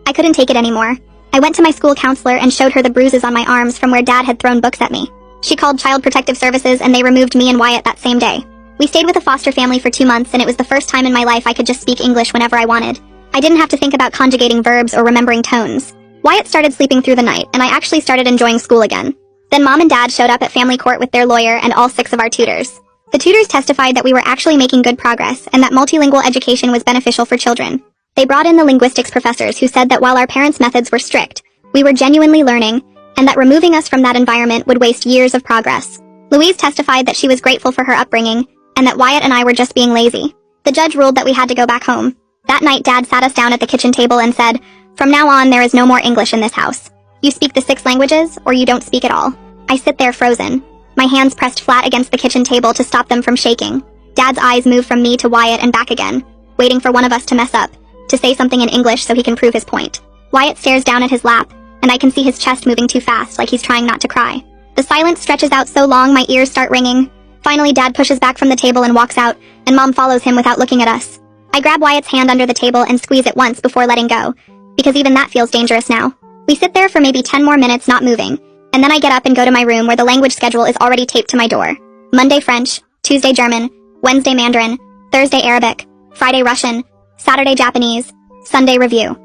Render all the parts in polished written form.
I couldn't take it anymore. I went to my school counselor and showed her the bruises on my arms from where Dad had thrown books at me. She called Child Protective Services and they removed me and Wyatt that same day. We stayed with a foster family for 2 months and it was the first time in my life I could just speak English whenever I wanted. I didn't have to think about conjugating verbs or remembering tones. Wyatt started sleeping through the night and I actually started enjoying school again. Then Mom and Dad showed up at family court with their lawyer and all 6 of our tutors. The tutors testified that we were actually making good progress and that multilingual education was beneficial for children. They brought in the linguistics professors who said that while our parents' methods were strict, we were genuinely learning, and that removing us from that environment would waste years of progress. Louise testified that she was grateful for her upbringing, and that Wyatt and I were just being lazy. The judge ruled that we had to go back home. That night, Dad sat us down at the kitchen table and said, "From now on, there is no more English in this house. You speak the 6 languages, or you don't speak at all." I sit there frozen, my hands pressed flat against the kitchen table to stop them from shaking. Dad's eyes move from me to Wyatt and back again, waiting for one of us to mess up, to say something in English so he can prove his point. Wyatt stares down at his lap, and I can see his chest moving too fast, like he's trying not to cry. The silence stretches out so long my ears start ringing. Finally, Dad pushes back from the table and walks out, and Mom follows him without looking at us. I grab Wyatt's hand under the table and squeeze it once before letting go, because even that feels dangerous now. We sit there for maybe 10 more minutes not moving, and then I get up and go to my room where the language schedule is already taped to my door. Monday French, Tuesday German, Wednesday Mandarin, Thursday Arabic, Friday Russian, Saturday Japanese, Sunday review.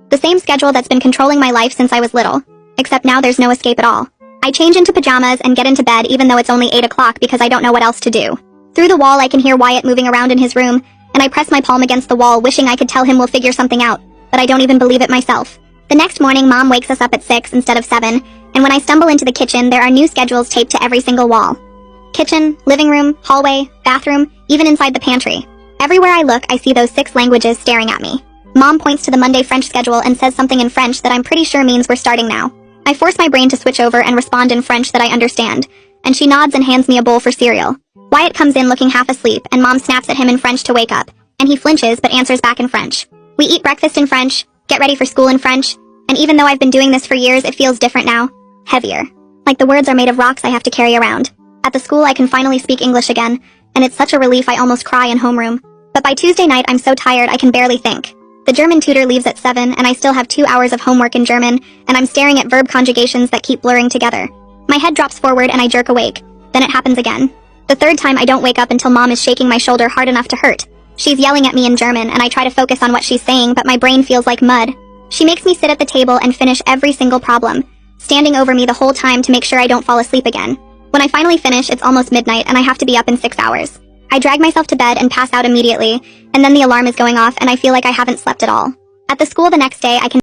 The same schedule that's been controlling my life since I was little, except now there's no escape at all. I change into pajamas and get into bed even though it's only 8 o'clock because I don't know what else to do. Through the wall I can hear Wyatt moving around in his room, and I press my palm against the wall wishing I could tell him we'll figure something out, but I don't even believe it myself. The next morning Mom wakes us up at 6 instead of 7, and when I stumble into the kitchen there are new schedules taped to every single wall. Kitchen, living room, hallway, bathroom, even inside the pantry. Everywhere I look I see those 6 languages staring at me. Mom points to the Monday French schedule and says something in French that I'm pretty sure means we're starting now. I force my brain to switch over and respond in French that I understand, and she nods and hands me a bowl for cereal. Wyatt comes in looking half asleep, and Mom snaps at him in French to wake up, and he flinches but answers back in French. We eat breakfast in French, get ready for school in French, and even though I've been doing this for years, it feels different now. Heavier. Like the words are made of rocks I have to carry around. At the school I can finally speak English again, and it's such a relief I almost cry in homeroom. But by Tuesday night I'm so tired I can barely think. The German tutor leaves at 7 and I still have 2 hours of homework in German, and I'm staring at verb conjugations that keep blurring together. My head drops forward and I jerk awake. Then it happens again. The 3rd time I don't wake up until Mom is shaking my shoulder hard enough to hurt. She's yelling at me in German and I try to focus on what she's saying, but my brain feels like mud. She makes me sit at the table and finish every single problem, standing over me the whole time to make sure I don't fall asleep again. When I finally finish, it's almost midnight and I have to be up in 6 hours. I drag myself to bed and pass out immediately, and then the alarm is going off and I feel like I haven't slept at all. At the school the next day I can